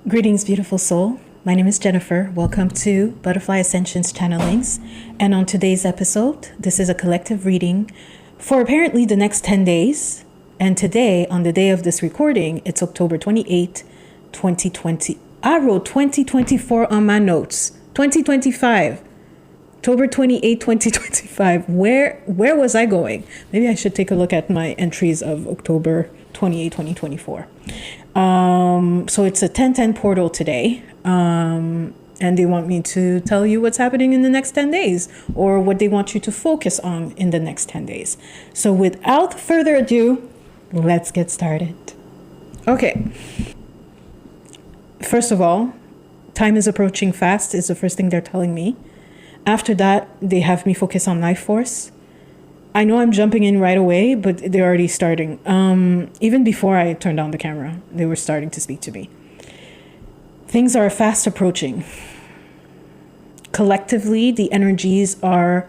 Greetings, beautiful soul. My name is Jennifer. Welcome to Butterfly Ascensions Channelings. And on today's episode, this is a collective reading for apparently the next 10 days. And today, on the day of this recording, it's October 28, 2020. I wrote 2024 on my notes. 2025. October 28, 2025. Where was I going? Maybe I should take a look at my entries of October 28, 2024. So it's a 10-10 portal today. And they want me to tell you what's happening in the next 10 days or what they want you to focus on in the next 10 days. So without further ado, let's get started. Okay. First of all, time is approaching fast is the first thing they're telling me. After that, they have me focus on life force. I know I'm jumping in right away, but they're already starting. Even before I turned on the camera, they were starting to speak to me. Things are fast approaching. Collectively, the energies are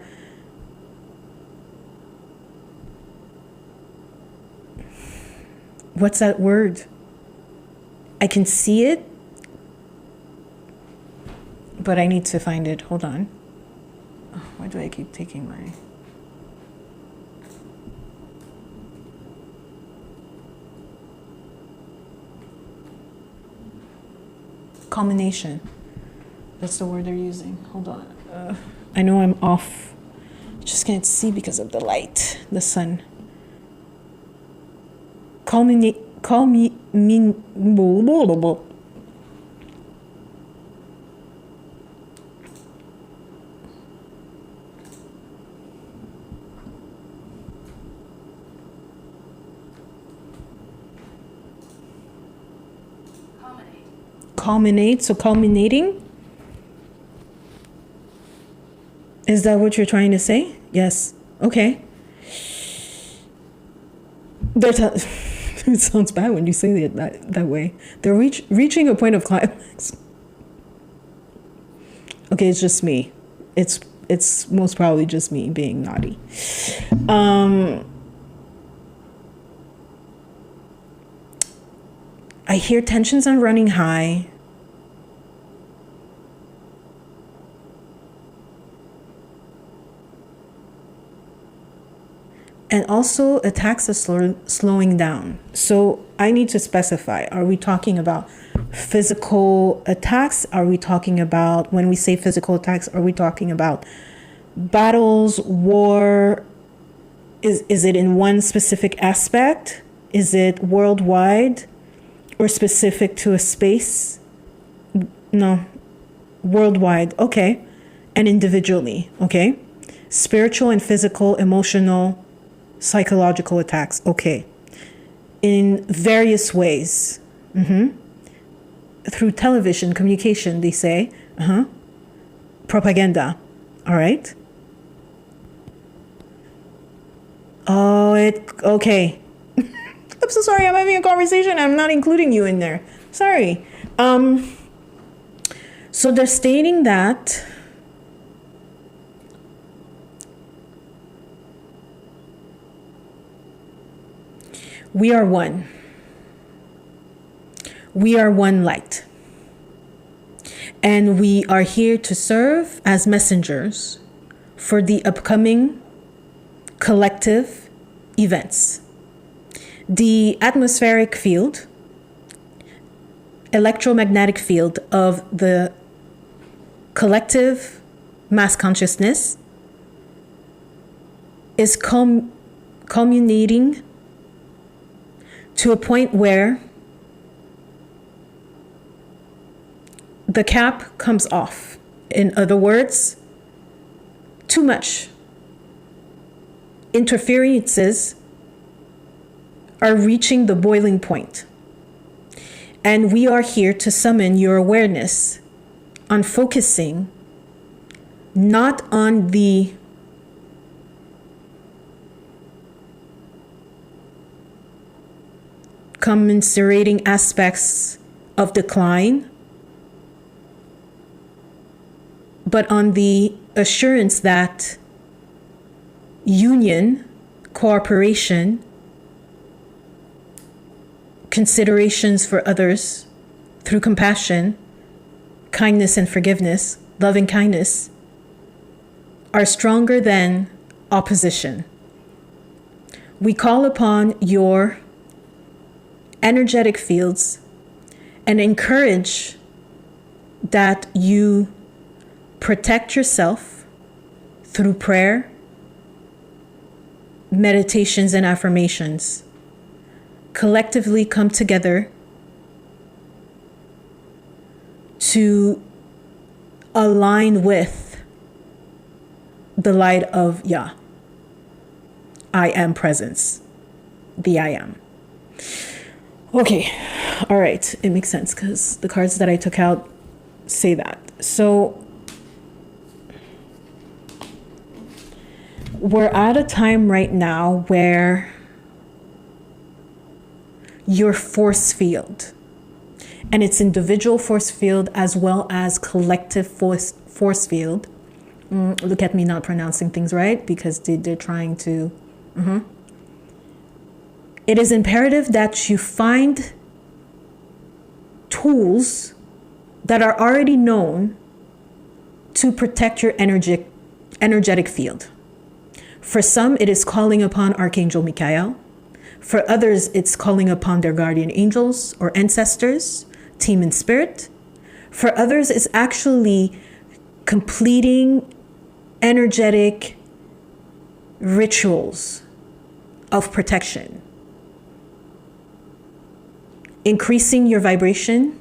what's that word? I can see it, but I need to find it. Hold on. Oh, why do I keep taking my... culmination. That's the word they're using. Hold on. I know I'm off. Just can't see because of the light, the sun. Culminate. Culminate, so culminating? Is that what you're trying to say? Yes. Okay. It sounds bad when you say it that way. They're reaching a point of climax. Okay, it's just me. It's most probably just me being naughty. I hear tensions are running high. And also attacks are slowing down. So I need to specify, are we talking about physical attacks? Are we talking about, when we say physical attacks, are we talking about battles, war? Is it in one specific aspect? Is it worldwide? Or specific to a space? No. Worldwide. Okay. And individually. Okay. Spiritual and physical, emotional, psychological attacks. Okay. In various ways. Through television, communication, they say. Propaganda. All right. Okay. I'm so sorry, I'm having a conversation. I'm not including you in there. Sorry. So they're stating that we are one. We are one light. And we are here to serve as messengers for the upcoming collective events. The atmospheric field, electromagnetic field of the collective mass consciousness is culminating to a point where the cap comes off. In other words, too much interferences are reaching the boiling point. And we are here to summon your awareness on focusing not on the commensurating aspects of decline, but on the assurance that union, cooperation, considerations for others through compassion, kindness and forgiveness, loving kindness, are stronger than opposition. We call upon your energetic fields and encourage that you protect yourself through prayer, meditations, and affirmations. Collectively come together to align with the light of Yah. I am presence. The I am. Okay. All right. It makes sense because the cards that I took out say that. So we're at a time right now where your force field, and it's individual force field as well as collective force field. Look at me not pronouncing things right because they're trying to. It is imperative that you find tools that are already known to protect your energetic field. For some, it is calling upon Archangel Michael. For others, it's calling upon their guardian angels or ancestors, team in spirit. For others, it's actually completing energetic rituals of protection. Increasing your vibration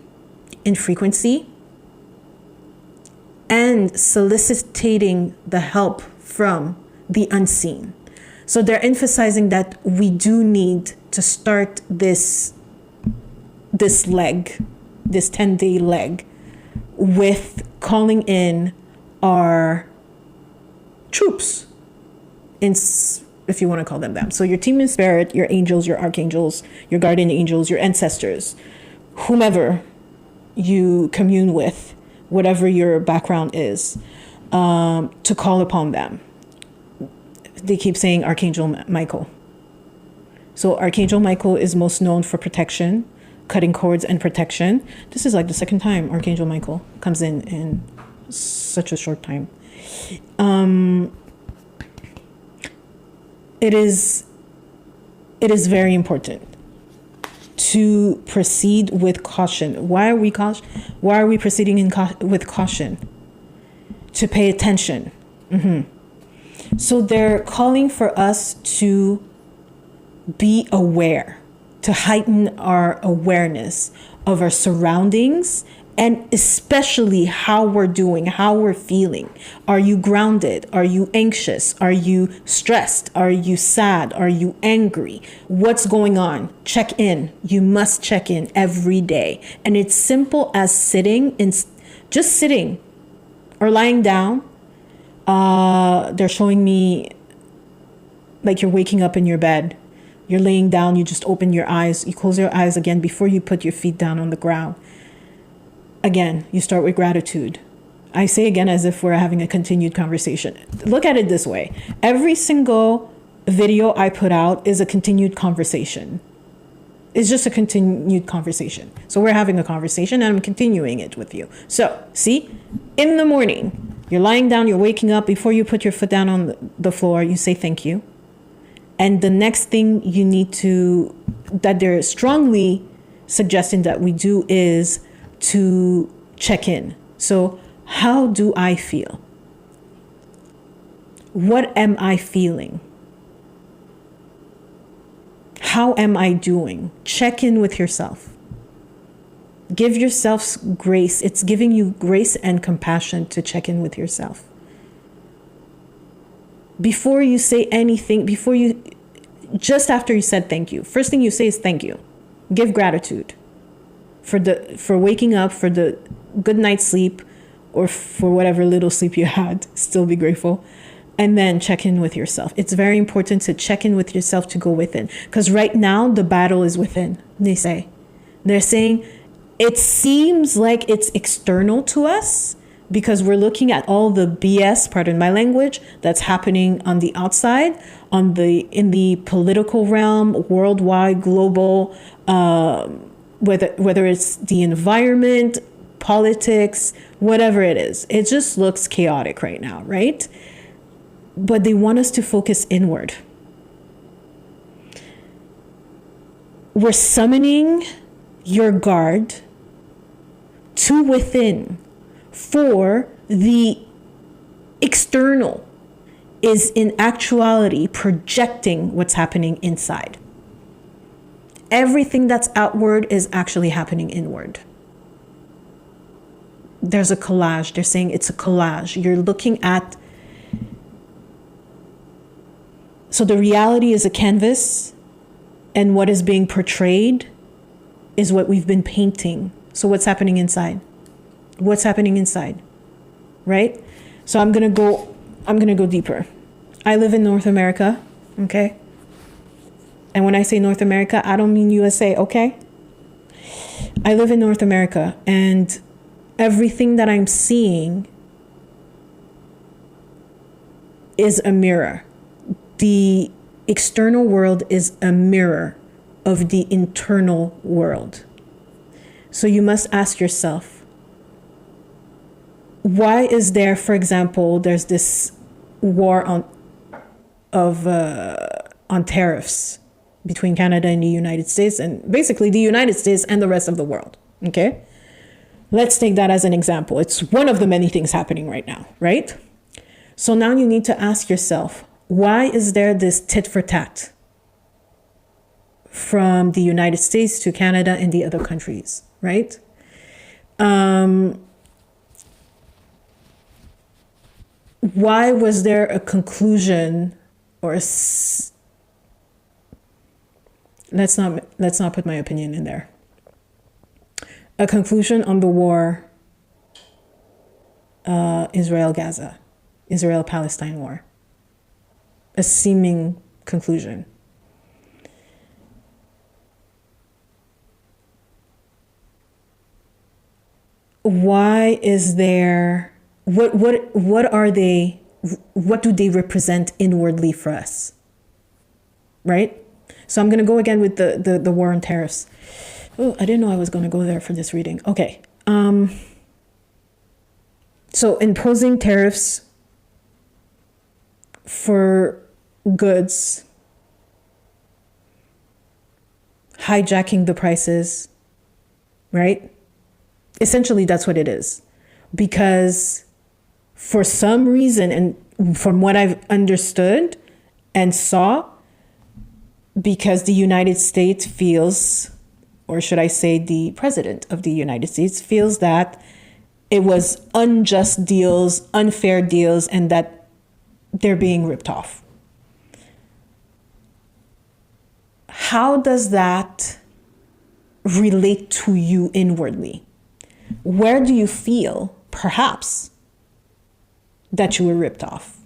in frequency and soliciting the help from the unseen. So they're emphasizing that we do need to start this leg, this 10-day leg, with calling in our troops, if you want to call them that. So your team in spirit, your angels, your archangels, your guardian angels, your ancestors, whomever you commune with, whatever your background is, to call upon them. They keep saying Archangel Michael. So Archangel Michael is most known for protection, cutting cords and protection. This is like the second time Archangel Michael comes in such a short time. It is very important to proceed with caution. Why are we proceeding with caution? To pay attention. So they're calling for us to be aware, to heighten our awareness of our surroundings, and especially how we're doing, how we're feeling. Are you grounded? Are you anxious? Are you stressed? Are you sad? Are you angry? What's going on? Check in. You must check in every day. And it's simple as just sitting or lying down. They're showing me like you're waking up in your bed. You're laying down, you just open your eyes, you close your eyes again before you put your feet down on the ground. Again, you start with gratitude. I say again as if we're having a continued conversation. Look at it this way. Every single video I put out is a continued conversation. It's just a continued conversation. So we're having a conversation and I'm continuing it with you. So, see, in the morning, you're lying down, you're waking up. Before you put your foot down on the floor, you say thank you. And the next thing you need to, that they're strongly suggesting that we do is to check in. So how do I feel? What am I feeling? How am I doing? Check in with yourself. Give yourself grace. It's giving you grace and compassion to check in with yourself. Before you say anything, just after you said thank you, first thing you say is thank you. Give gratitude for waking up, for the good night's sleep, or for whatever little sleep you had. Still be grateful. And then check in with yourself. It's very important to check in with yourself, to go within. Because right now, the battle is within, they say. They're saying it seems like it's external to us because we're looking at all the BS, pardon my language, that's happening on the outside, in the political realm, worldwide, global, whether it's the environment, politics, whatever it is. It just looks chaotic right now, right? But they want us to focus inward. We're summoning your guard to within, for the external is in actuality projecting what's happening inside. Everything that's outward is actually happening inward. There's a collage. They're saying it's a collage. You're looking at. So the reality is a canvas, and what is being portrayed is what we've been painting. So what's happening inside? What's happening inside? Right? So I'm gonna go deeper. I live in North America, okay? And when I say North America, I don't mean USA, okay? I live in North America, and everything that I'm seeing is a mirror. The external world is a mirror of the internal world. So you must ask yourself, why is there, for example, there's this war on tariffs between Canada and the United States, and basically the United States and the rest of the world, okay? Let's take that as an example. It's one of the many things happening right now, right? So now you need to ask yourself, why is there this tit for tat from the United States to Canada and the other countries, right? Why was there a conclusion or let's not put my opinion in there. A conclusion on the war, Israel-Palestine war. A seeming conclusion. Why is there, what are they, what do they represent inwardly for us? Right? So I'm going to go again with the war on tariffs. Oh, I didn't know I was going to go there for this reading. Okay. So imposing tariffs for goods, hijacking the prices, right? Essentially, that's what it is. Because for some reason, and from what I've understood and saw, because the United States feels, or should I say the president of the United States feels that it was unjust deals, unfair deals, and that they're being ripped off. How does that relate to you inwardly? Where do you feel, perhaps, that you were ripped off?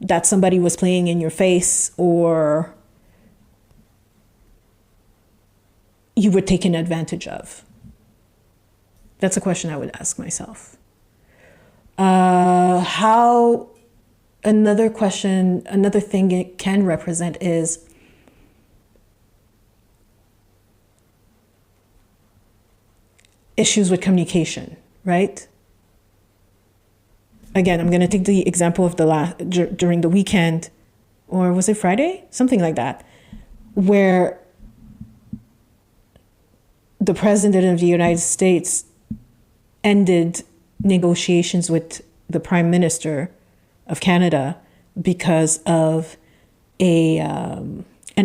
That somebody was playing in your face, or you were taken advantage of? That's a question I would ask myself. How another thing it can represent is issues with communication, right? Again, I'm going to take the example of during the weekend, or was it Friday? Something like that, where the president of the United States ended negotiations with the Prime Minister of Canada because of an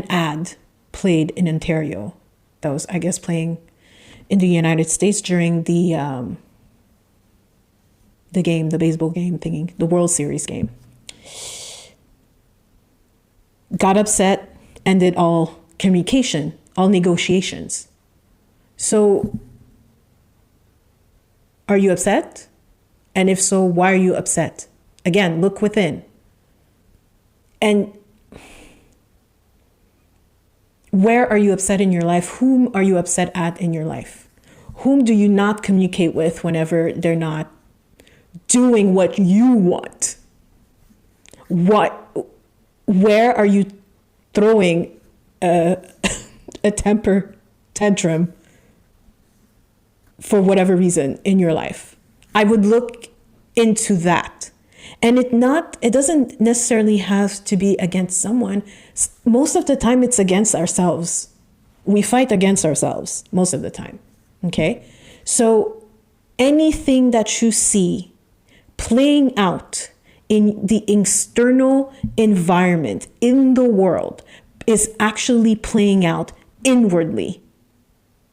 ad played in Ontario that was, I guess, playing in the United States during the game, the baseball game thingy, the World Series game. Got upset, ended all communication, all negotiations. So, are you upset? And if so, why are you upset? Again, look within. And where are you upset in your life? Whom are you upset at in your life? Whom do you not communicate with whenever they're not doing what you want? Where are you throwing a temper tantrum for whatever reason in your life. I would look into that. And it doesn't necessarily have to be against someone. Most of the time it's against ourselves. We fight against ourselves most of the time. Okay? So anything that you see playing out in the external environment, in the world, is actually playing out inwardly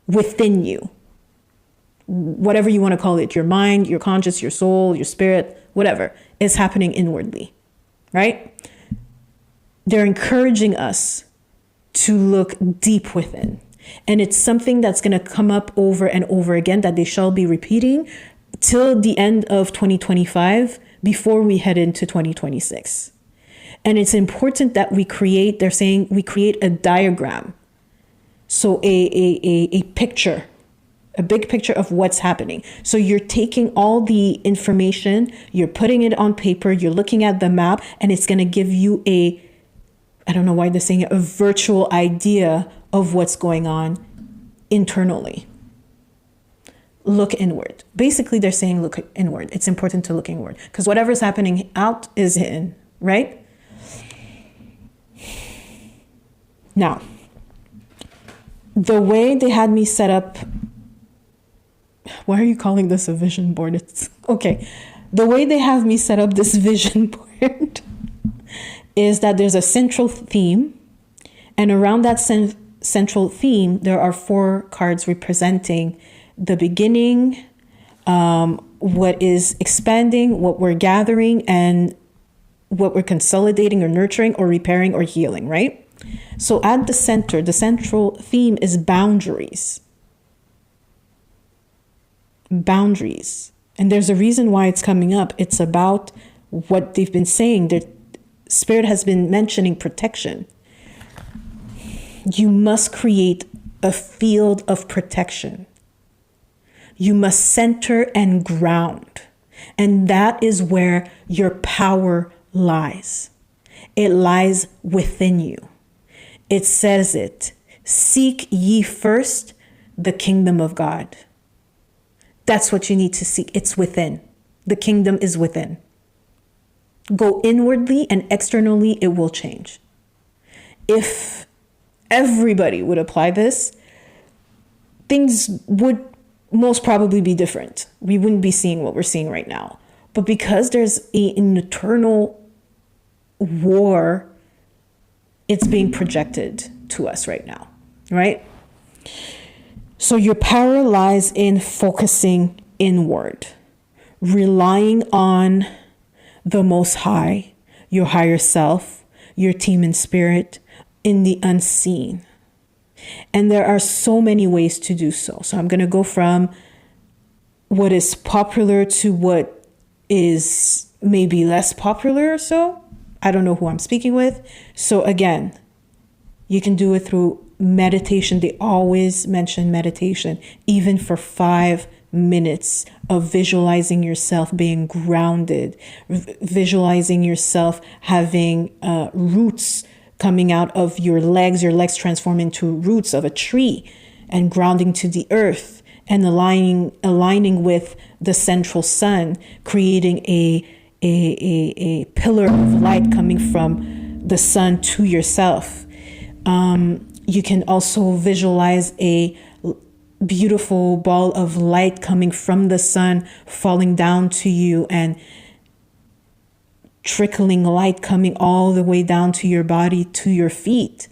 within you. Whatever you want to call it, your mind, your conscious, your soul, your spirit, whatever, is happening inwardly, right? They're encouraging us to look deep within. And it's something that's going to come up over and over again, that they shall be repeating till the end of 2025 before we head into 2026. And it's important that they're saying we create a diagram. So a picture, a big picture of what's happening. So you're taking all the information, you're putting it on paper, you're looking at the map, and it's going to give you I don't know why they're saying it, a virtual idea of what's going on internally. Look inward. Basically, they're saying look inward. It's important to look inward because whatever's happening out is in, right? Now, the way they had me set up, why are you calling this a vision board? It's okay. The way they have me set up this vision board is that there's a central theme, and around that central theme, there are 4 cards representing the beginning, what is expanding, what we're gathering, and what we're consolidating or nurturing or repairing or healing, right? So at the center, the central theme is boundaries. Boundaries. And there's a reason why it's coming up. It's about what they've been saying. Their Spirit has been mentioning protection. You must create a field of protection. You must center and ground. And that is where your power lies. It lies within you. It says it. Seek ye first the kingdom of God. That's what you need to seek. It's within. The kingdom is within. Go inwardly and externally, it will change. If everybody would apply this, things would most probably be different. We wouldn't be seeing what we're seeing right now. But because there's an eternal war, it's being projected to us right now, right? So your power lies in focusing inward, relying on the Most High, your higher self, your team in spirit, in the unseen. And there are so many ways to do so. So I'm going to go from what is popular to what is maybe less popular or so. I don't know who I'm speaking with. So again, you can do it through meditation. They always mention meditation, even for 5 minutes of visualizing yourself being grounded, visualizing yourself having roots coming out of your legs transform into roots of a tree and grounding to the earth and aligning with the central sun, creating a pillar of light coming from the sun to yourself. You can also visualize a beautiful ball of light coming from the sun, falling down to you and trickling light coming all the way down to your body, to your feet.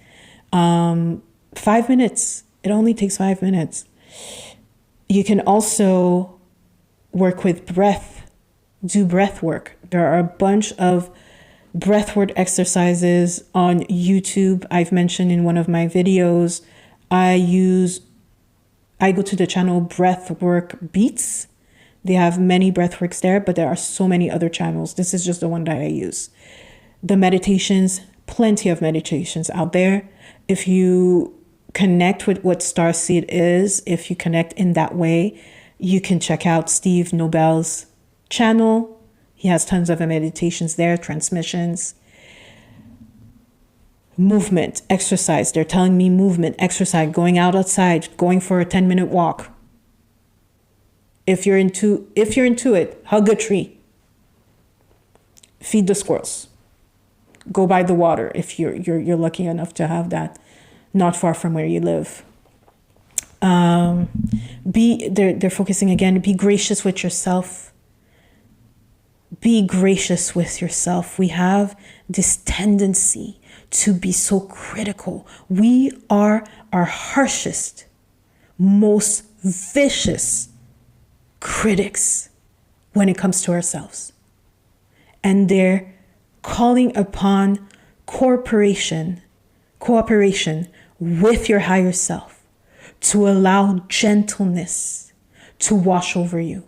5 minutes. It only takes 5 minutes. You can also work with breath, do breath work. There are a bunch of breathwork exercises on YouTube. I've mentioned in one of my videos, I go to the channel Breathwork Beats. They have many breathworks there, but there are so many other channels. This is just the one that I use. The meditations, plenty of meditations out there. If you connect with what Starseed is, if you connect in that way, you can check out Steve Nobel's channel. He has tons of meditations there, transmissions. Movement, exercise. They're telling me movement, exercise, going outside, going for a 10-minute walk. If you're into it, hug a tree. Feed the squirrels. Go by the water if you're lucky enough to have that not far from where you live. They're focusing again, be gracious with yourself. Be gracious with yourself. We have this tendency to be so critical. We are our harshest, most vicious critics when it comes to ourselves. And they're calling upon cooperation with your higher self to allow gentleness to wash over you,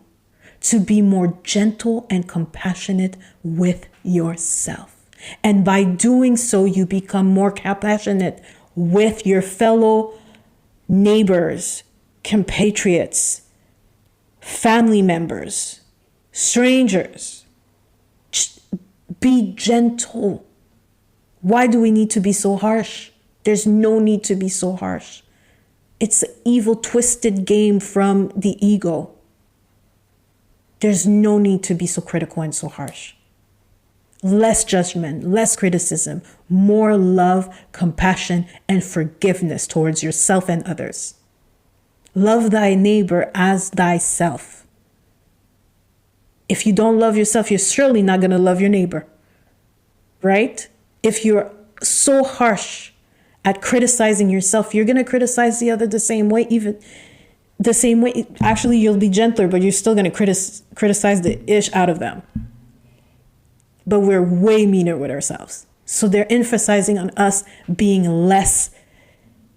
to be more gentle and compassionate with yourself. And by doing so, you become more compassionate with your fellow neighbors, compatriots, family members, strangers. Be gentle. Why do we need to be so harsh? There's no need to be so harsh. It's an evil, twisted game from the ego. There's no need to be so critical and so harsh. Less judgment, less criticism, more love, compassion, and forgiveness towards yourself and others. Love thy neighbor as thyself. If you don't love yourself, you're surely not going to love your neighbor, right? If you're so harsh at criticizing yourself, you're going to criticize the other the same way, even the same way. Actually, you'll be gentler, but you're still going to criticize the ish out of them. But we're way meaner with ourselves. So they're emphasizing on us being less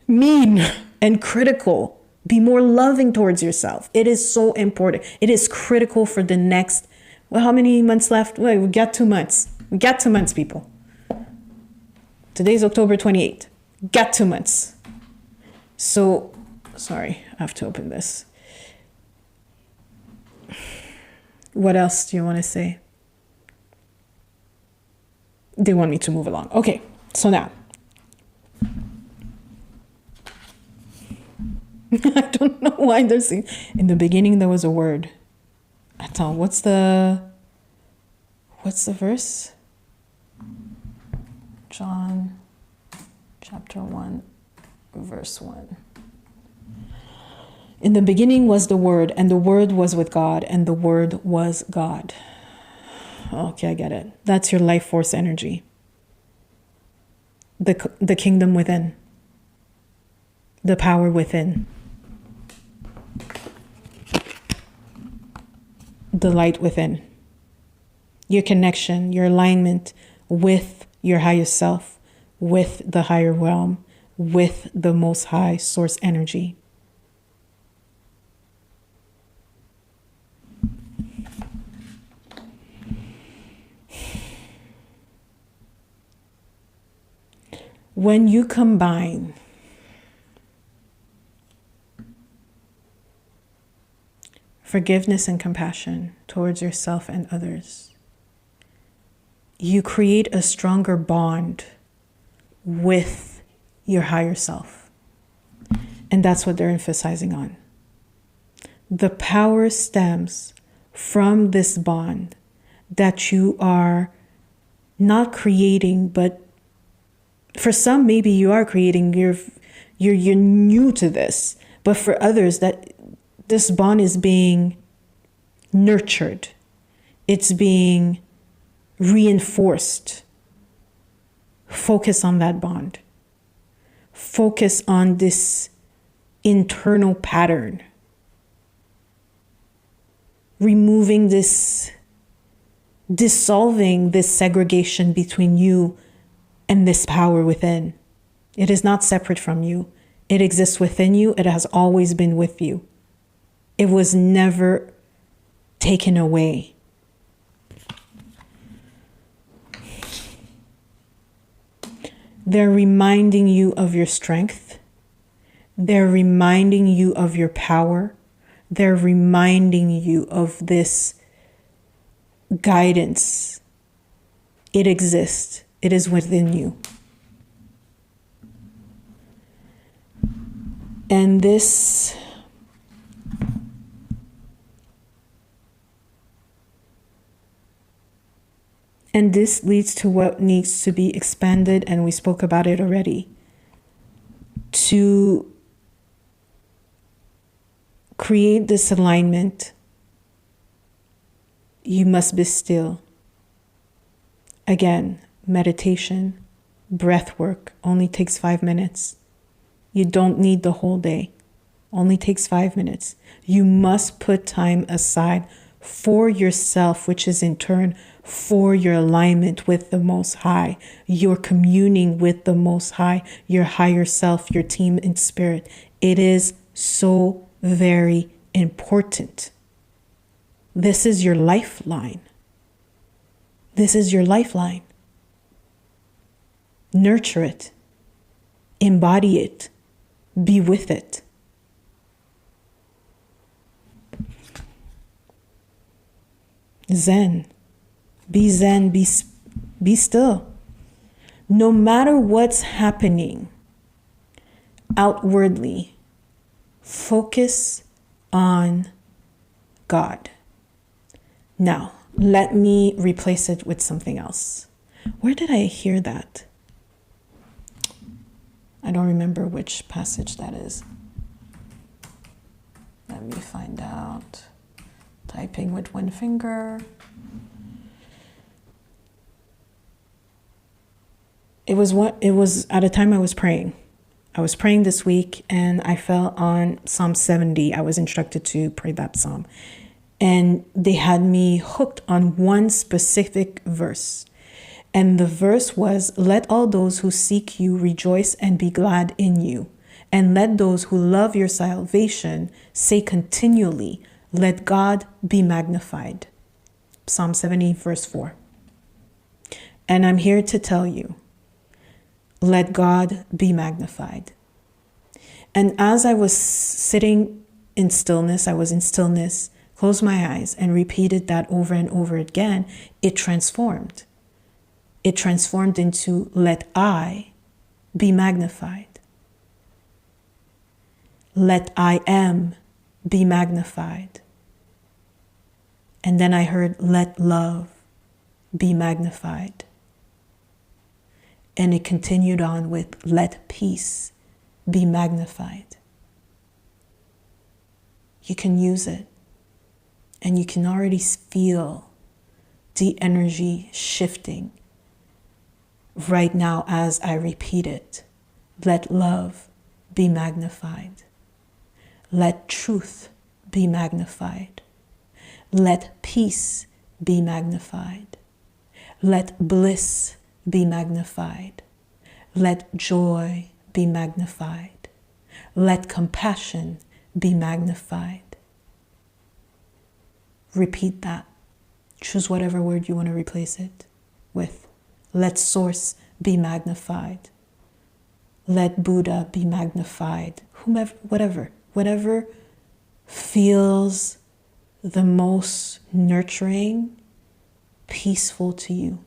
mean and critical. Be more loving towards yourself. It is so important. It is critical for the next, well, how many months left? Well, we got 2 months. We got 2 months, people. Today's October 28th. Got 2 months. So, sorry, I have to open this. What else do you want to say? They want me to move along. Okay, so now. I don't know why they're saying. In the beginning, there was a word. I thought, what's the verse? John chapter 1, verse 1. In the beginning was the Word, and the Word was with God, and the Word was God. Okay, I get it. That's your life force energy. The kingdom within. The power within. The light within. Your connection, your alignment with your higher self, with the higher realm, with the most high source energy. When you combine forgiveness and compassion towards yourself and others, you create a stronger bond with your higher self. And that's what they're emphasizing on. The power stems from this bond that you are not creating, but for some, maybe you are creating, you're new to this, but for others, that this bond is being nurtured. It's being reinforced. Focus on that bond. Focus on this internal pattern. Removing this, dissolving this segregation between you and this power within. It is not separate from you. It exists within you. It has always been with you. It was never taken away. They're reminding you of your strength. They're reminding you of your power. They're reminding you of this guidance. It exists. It is within you. And this leads to what needs to be expanded, and we spoke about it already. To create this alignment, you must be still. Again, meditation, breath work only takes 5 minutes. You don't need the whole day. Only takes 5 minutes. You must put time aside for yourself, which is in turn for your alignment with the Most High, your communing with the Most High, your higher self, your team in spirit. It is so very important. This is your lifeline. This is your lifeline. Nurture it. Embody it. Be with it. Zen. Be zen. Be still. No matter what's happening outwardly, focus on God. Now, let me replace it with something else. Where did I hear that? I don't remember which passage that is. Let me find out. Typing with one finger. It was at a time I was praying. I was praying this week and I fell on Psalm 70. I was instructed to pray that psalm. And they had me hooked on one specific verse. And the verse was, "Let all those who seek you rejoice and be glad in you. And let those who love your salvation say continually, let God be magnified." Psalm 70, verse 4. And I'm here to tell you, let God be magnified. And as I was sitting in stillness, closed my eyes and repeated that over and over again, it transformed. It transformed into, let I be magnified. Let I am be magnified. And then I heard, let love be magnified. And it continued on with, let peace be magnified. You can use it. And you can already feel the energy shifting right now as I repeat it. Let love be magnified. Let truth be magnified. Let peace be magnified. Let bliss be magnified. Let joy be magnified. Let compassion be magnified. Repeat that. Choose whatever word you want to replace it with. Let source be magnified. Let Buddha be magnified. Whatever feels the most nurturing, peaceful to you.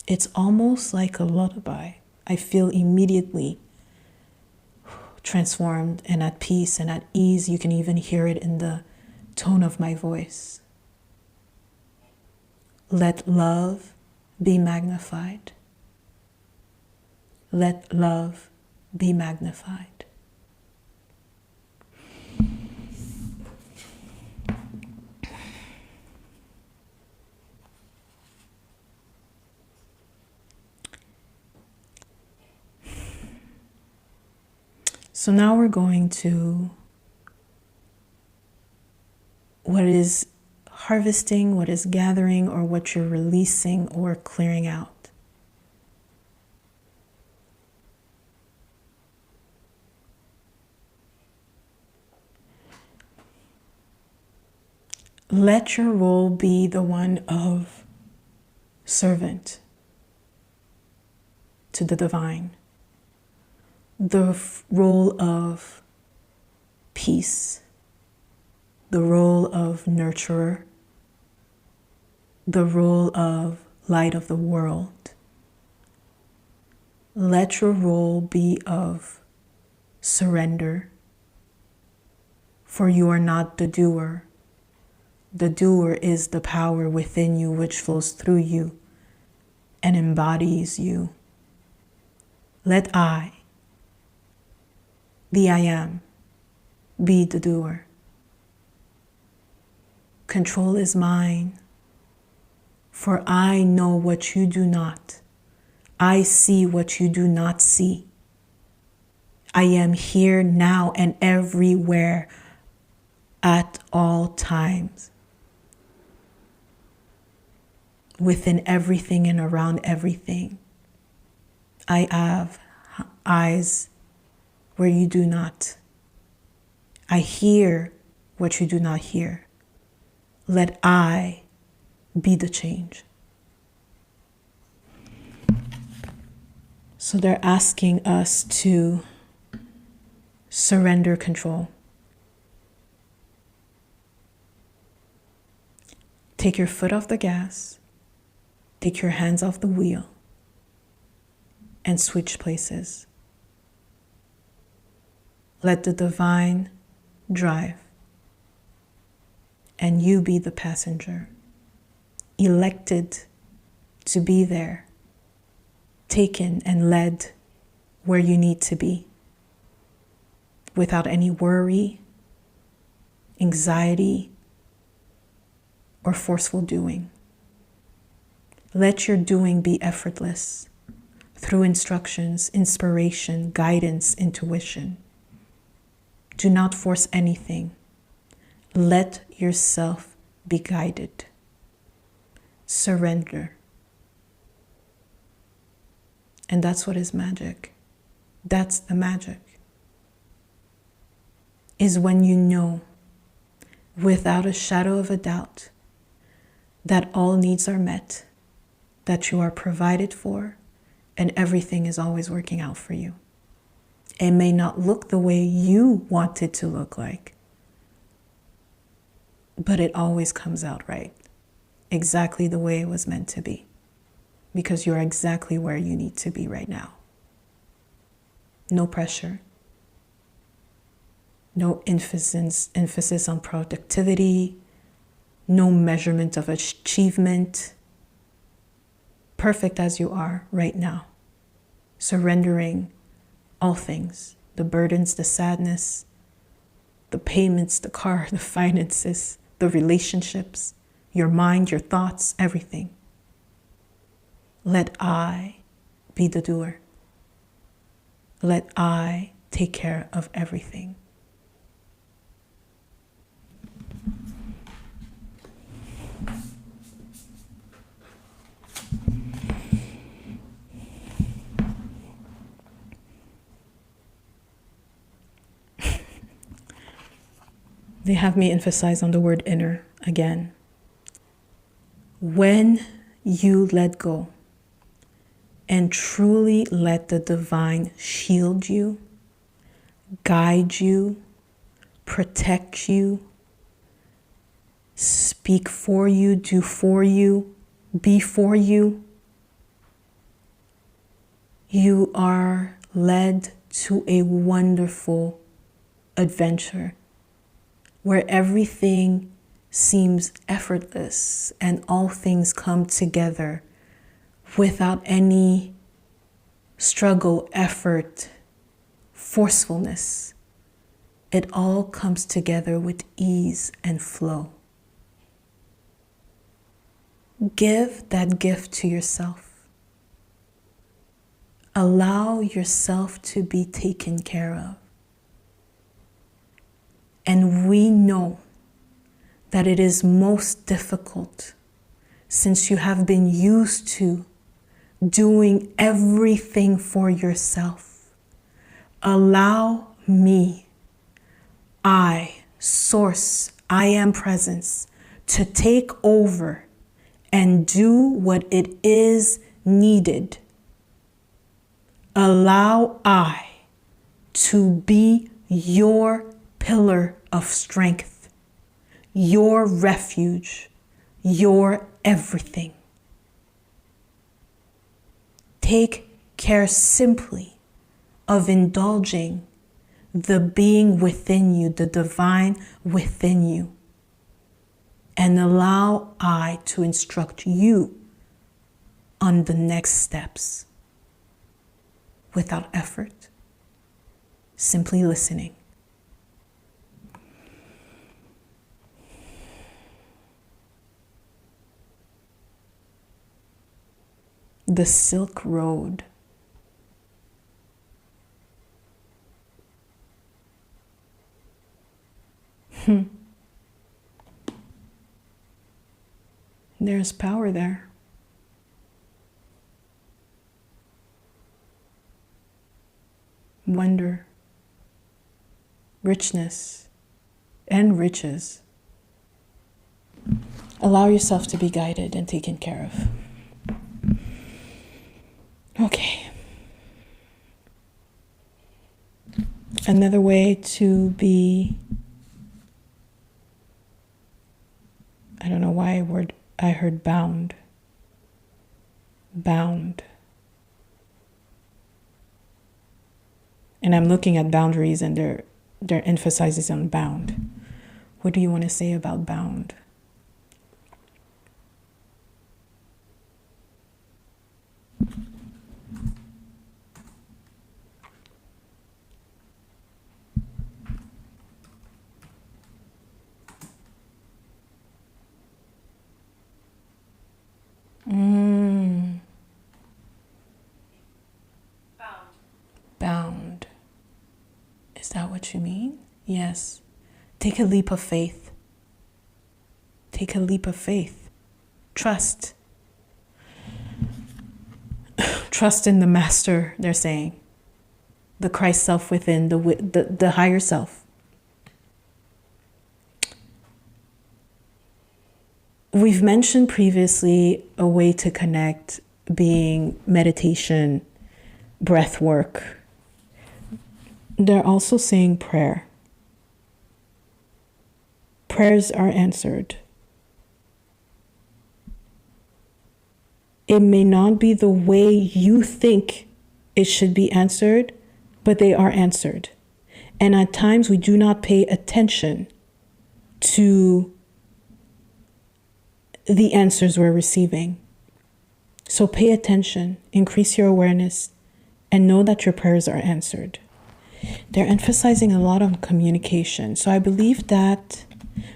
It's almost like a lullaby. I feel immediately transformed and at peace and at ease. You can even hear it in the tone of my voice. Let love be magnified. Let love be magnified. So now we're going to what is harvesting, what is gathering, or what you're releasing or clearing out. Let your role be the one of servant to the divine, the role of peace, the role of nurturer, the role of light of the world. Let your role be of surrender, for you are not the doer. The doer is the power within you which flows through you and embodies you. Let I, the I am, be the doer. Control is mine, for I know what you do not. I see what you do not see. I am here now and everywhere at all times, within everything and around everything. I have eyes where you do not. I hear what you do not hear. Let I be the change. So they're asking us to surrender control. Take your foot off the gas, take your hands off the wheel, and switch places. Let the divine drive, and you be the passenger, elected to be there, taken and led where you need to be, without any worry, anxiety, or forceful doing. Let your doing be effortless through instructions, inspiration, guidance, intuition. Do not force anything. Let yourself be guided. Surrender. And that's what is magic. That's the magic. Is when you know, without a shadow of a doubt, that all needs are met, that you are provided for, and everything is always working out for you. It may not look the way you want it to look like, but it always comes out right, exactly the way it was meant to be, because you're exactly where you need to be right now. No pressure, no emphasis on productivity, no measurement of achievement. Perfect as you are right now, surrendering all things, the burdens, the sadness, the payments, the car, the finances, the relationships, your mind, your thoughts, everything. Let I be the doer. Let I take care of everything. They have me emphasize on the word inner again. When you let go and truly let the divine shield you, guide you, protect you, speak for you, do for you, be for you, you are led to a wonderful adventure where everything seems effortless and all things come together without any struggle, effort, forcefulness. It all comes together with ease and flow. Give that gift to yourself. Allow yourself to be taken care of. And we know that it is most difficult since you have been used to doing everything for yourself. Allow me, I, Source, I Am Presence, to take over and do what it is needed. Allow I to be your pillar of strength, your refuge, your everything. Take care simply of indulging the being within you, the divine within you, and allow I to instruct you on the next steps without effort, simply listening. The Silk Road. There's power there. Wonder, richness, and riches. Allow yourself to be guided and taken care of. Okay. Another way to be, I don't know why I heard bound. Bound. And I'm looking at boundaries and their emphasis on bound. What do you want to say about bound? Bound. Is that what you mean? Yes. Take a leap of faith. Take a leap of faith. Trust. Trust in the master, they're saying. The Christ self within, the higher self. We've mentioned previously a way to connect being meditation, breath work. They're also saying prayer. Prayers are answered. It may not be the way you think it should be answered, but they are answered. And at times we do not pay attention to the answers we're receiving. So pay attention, increase your awareness, and know that your prayers are answered. They're emphasizing a lot on communication. So I believe that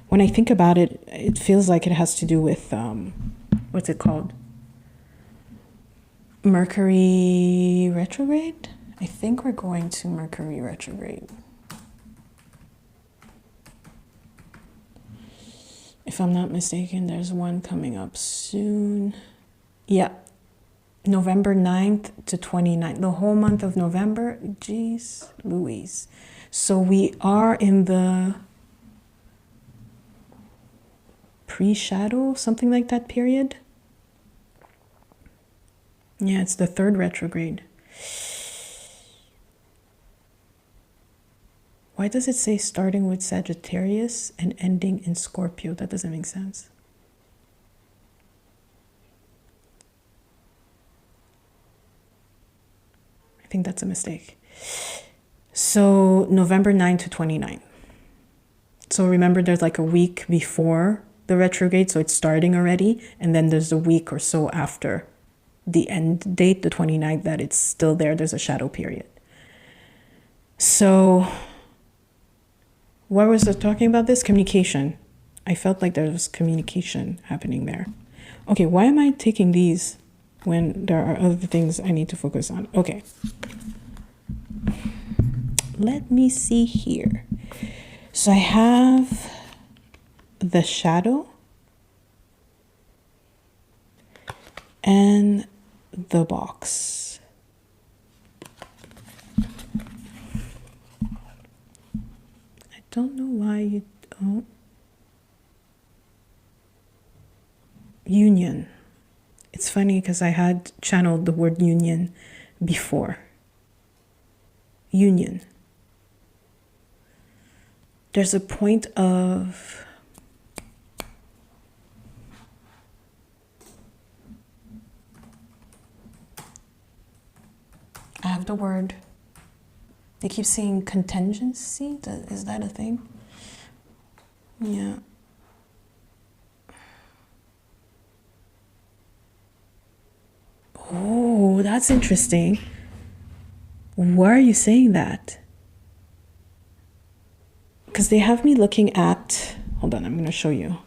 when I think about it, it feels like it has to do with, what's it called? Mercury retrograde? I think we're going to Mercury retrograde. If I'm not mistaken, there's one coming up soon. Yeah. November 9th to 29th, the whole month of November. Jeez Louise. So we are in the pre-shadow, something like that period. Yeah, it's the third retrograde. Why does it say starting with Sagittarius and ending in Scorpio? That doesn't make sense. I think that's a mistake. So November 9 to 29. So remember, there's like a week before the retrograde, so it's starting already. And then there's a week or so after the end date, the 29th, that it's still there. There's a shadow period. So what was I talking about this? Communication. I felt like there was communication happening there. Okay, why am I taking these when there are other things I need to focus on? Okay. Let me see here. So I have the shadow and the box. I don't know why you don't. Union. It's funny because I had channeled the word union before. Union. There's a point of I have the word They keep saying contingency. Is that a thing? Yeah. Oh, that's interesting. Why are you saying that? Because they have me looking at, hold on, I'm going to show you.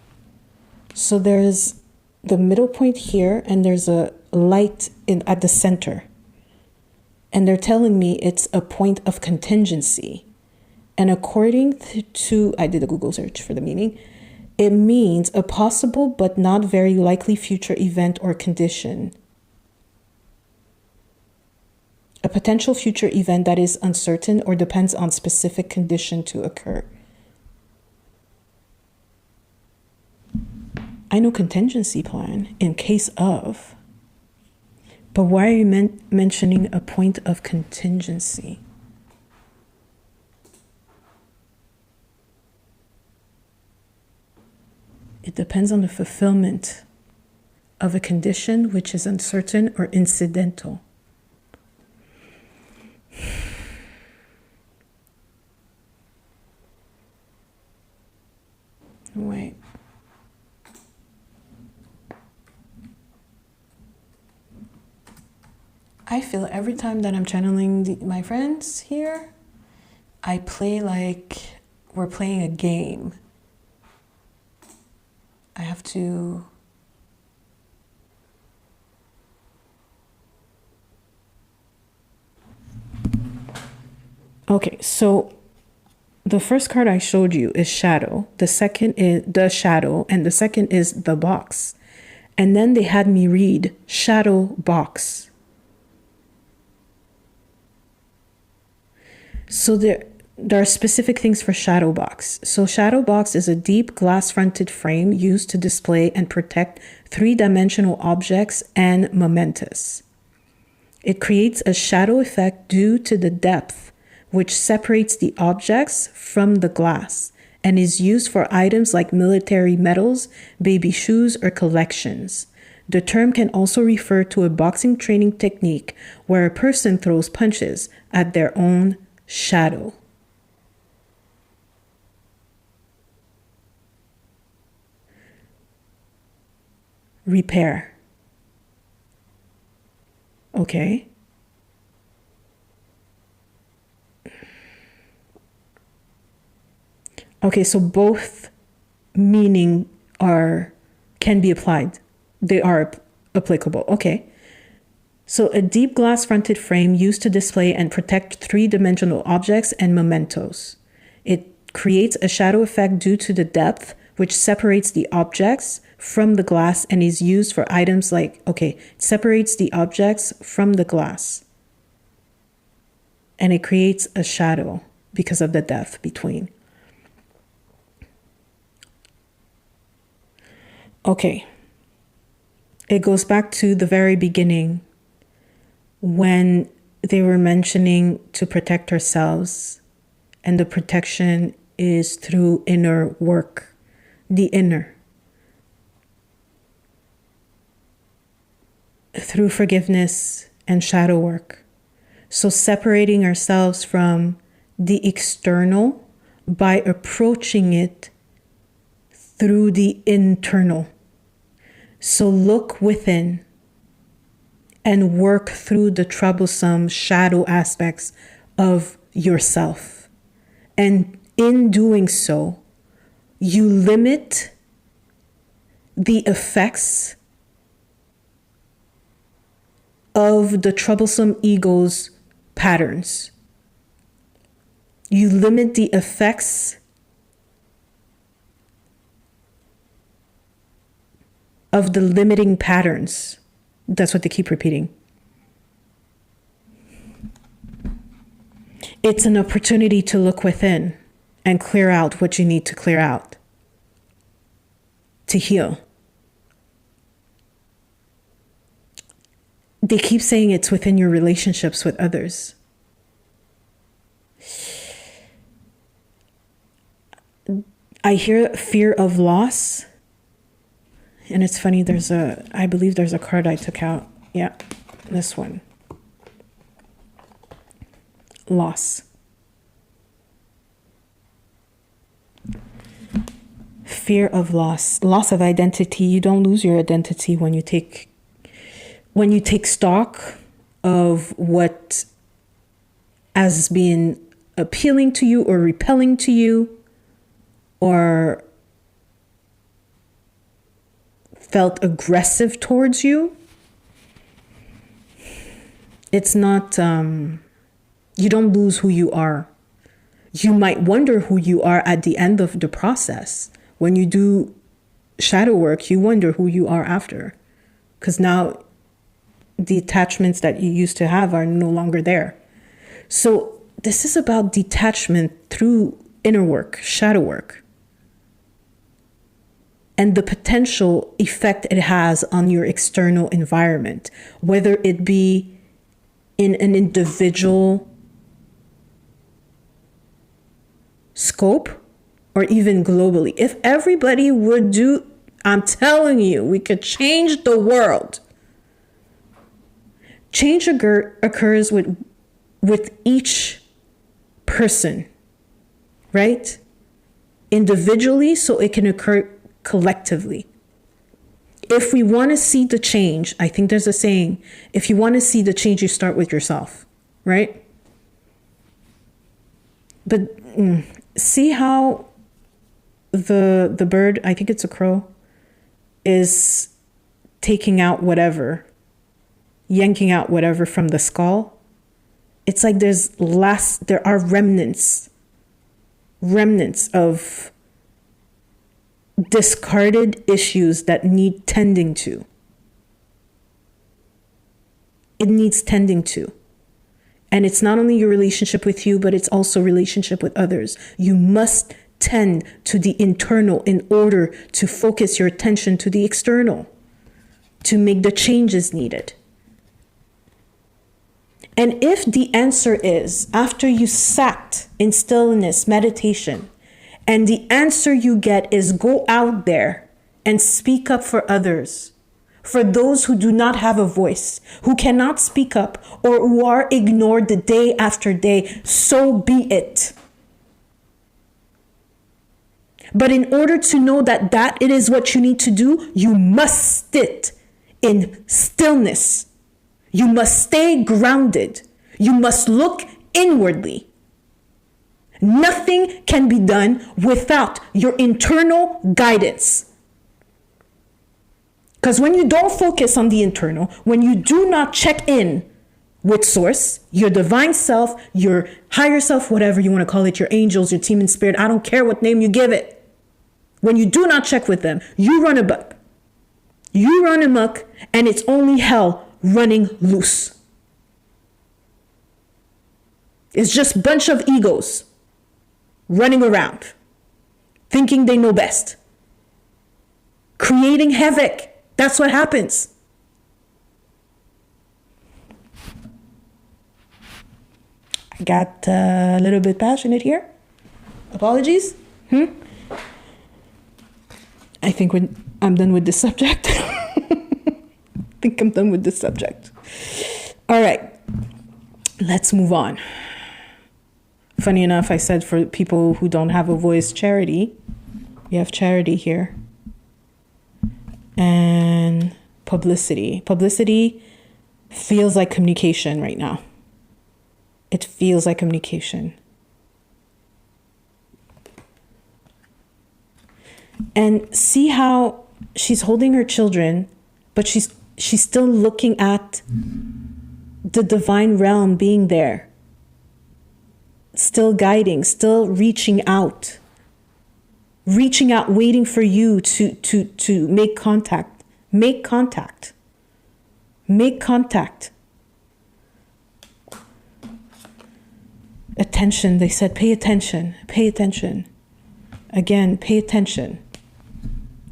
So there's the middle point here, and there's a light at the center. And they're telling me it's a point of contingency. And according to, I did a Google search for the meaning, it means a possible but not very likely future event or condition. A potential future event that is uncertain or depends on specific condition to occur. I know contingency plan in case of, but why are you mentioning a point of contingency? It depends on the fulfillment of a condition which is uncertain or incidental. Wait. I feel every time that I'm channeling my friends here, I play like we're playing a game. I have to... Okay, so the first card I showed you is shadow. The second is the shadow, and the second is the box. And then they had me read shadow box. So there are specific things for shadow box. So shadow box is a deep glass-fronted frame used to display and protect three-dimensional objects and momentous. It creates a shadow effect due to the depth, which separates the objects from the glass, and is used for items like military medals, baby shoes, or collections. The term can also refer to a boxing training technique where a person throws punches at their own shadow. Repair. Okay. Okay, so both meaning can be applied. They are applicable. Okay. So a deep glass fronted frame used to display and protect three-dimensional objects and mementos. It creates a shadow effect due to the depth, which separates the objects from the glass and is used for items like, okay, it separates the objects from the glass. And it creates a shadow because of the depth between. Okay. It goes back to the very beginning when they were mentioning to protect ourselves, and the protection is through inner work, the inner, through forgiveness and shadow work. So separating ourselves from the external by approaching it through the internal. So look within and work through the troublesome shadow aspects of yourself. And in doing so, you limit the effects of the troublesome ego's patterns. You limit the effects of the limiting patterns. That's what they keep repeating. It's an opportunity to look within and clear out what you need to clear out, to heal. They keep saying it's within your relationships with others. I hear fear of loss. And it's funny, I believe there's a card I took out. Yeah, this one. Loss. Fear of loss of identity. You don't lose your identity when you take stock of what has been appealing to you or repelling to you or felt aggressive towards you. It's not, you don't lose who you are. You might wonder who you are at the end of the process. When you do shadow work, you wonder who you are after. Because now the attachments that you used to have are no longer there. So this is about detachment through inner work, shadow work, and the potential effect it has on your external environment, whether it be in an individual scope or even globally. If everybody would do, I'm telling you, we could change the world. Change occurs with each person, right? Individually, so it can occur collectively. If we want to see the change, I think there's a saying, if you want to see the change, you start with yourself, right? But see how the bird, I think it's a crow, is taking out whatever, yanking out whatever from the skull. It's like there are remnants of discarded issues that need tending to. It needs tending to. And it's not only your relationship with you, but it's also relationship with others. You must tend to the internal in order to focus your attention to the external, to make the changes needed. And if the answer is, after you sat in stillness, meditation, and the answer you get is go out there and speak up for others, for those who do not have a voice, who cannot speak up, or who are ignored the day after day, so be it. But in order to know that it is what you need to do, you must sit in stillness. You must stay grounded. You must look inwardly. Nothing can be done without your internal guidance. Because when you don't focus on the internal, when you do not check in with source, your divine self, your higher self, whatever you want to call it, your angels, your team in spirit, I don't care what name you give it. When you do not check with them, you run amok. You run amok, and it's only hell running loose. It's just a bunch of egos running around, thinking they know best, creating havoc. That's what happens. I got a little bit passionate here. Apologies. I think I'm done with this subject. All right, let's move on. Funny enough, I said for people who don't have a voice, charity. We have charity here. And publicity. Publicity feels like communication right now. It feels like communication. And see how she's holding her children, but she's still looking at the divine realm being there. Still guiding, still reaching out, waiting for you to make contact. Make contact. Attention, they said, pay attention. Again, pay attention.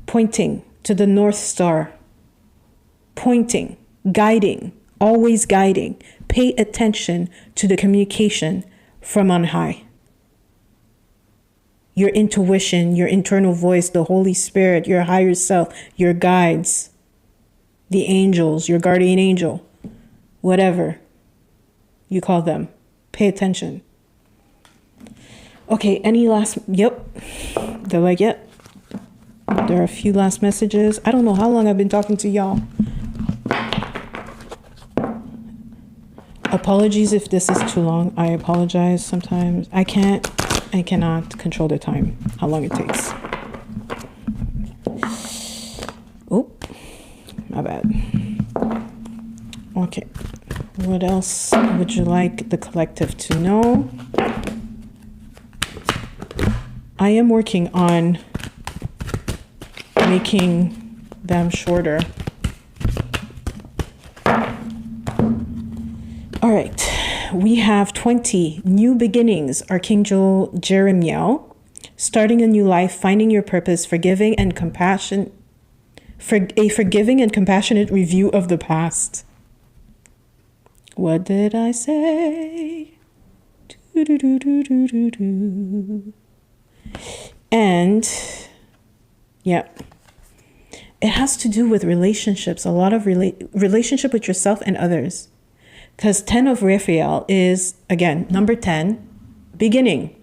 Pointing to the North Star. Pointing, guiding, always guiding. Pay attention to the communication from on high. Your intuition, your internal voice, the Holy Spirit, your higher self, your guides, the angels, your guardian angel, whatever you call them. Pay attention. Okay, any last, yep. They're like, yep. There are a few last messages. I don't know how long I've been talking to y'all. Apologies if this is too long. I apologize sometimes. I cannot control the time, how long it takes. Oh, my bad. Okay. What else would you like the collective to know? I am working on making them shorter. All right, we have 20 new beginnings, Archangel Jeremiah, starting a new life, finding your purpose, forgiving and compassion, for a forgiving and compassionate review of the past. What did I say? And yeah, it has to do with relationships, a lot of relationship with yourself and others. Because 10 of Raphael is, again, number 10, beginning.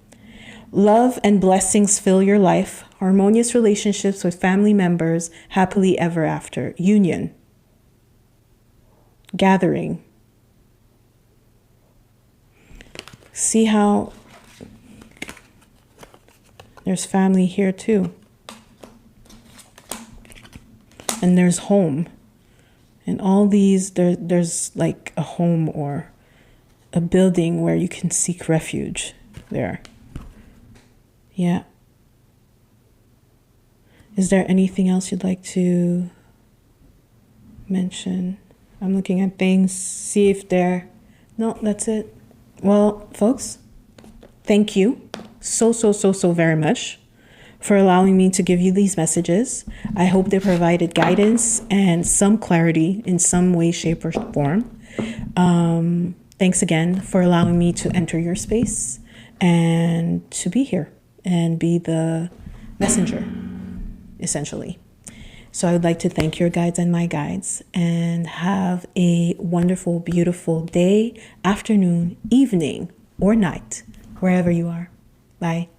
Love and blessings fill your life. Harmonious relationships with family members, happily ever after. Union. Gathering. See how there's family here too. And there's home. And all these, there's like a home or a building where you can seek refuge there. Yeah. Is there anything else you'd like to mention? I'm looking at things, see if they're... No, that's it. Well, folks, thank you so very much for allowing me to give you these messages. I hope they provided guidance and some clarity in some way, shape, or form. Thanks again for allowing me to enter your space and to be here and be the messenger, essentially. So I would like to thank your guides and my guides, and have a wonderful, beautiful day, afternoon, evening, or night, wherever you are. Bye.